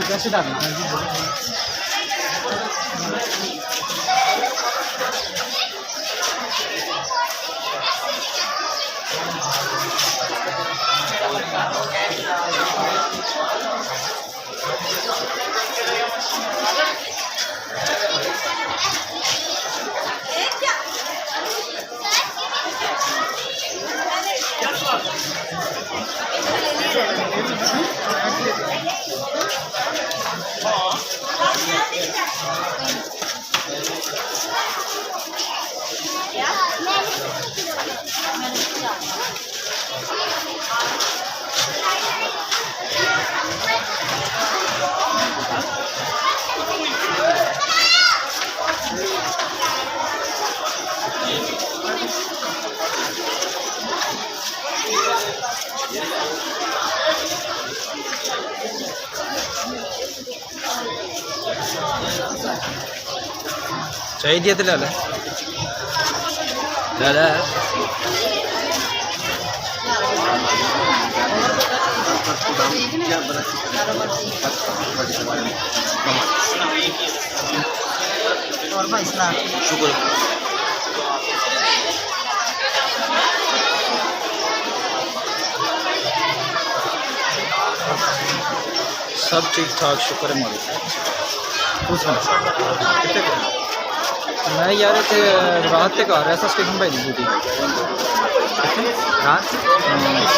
कैसे डालें? চাই দিয়ে দিলে দাদা शुक्र सब ठीक ठाक शुक्र है मालिक मैं यार इतने रात तक आ रहा है स्टेशन भाई ड्यूटी रात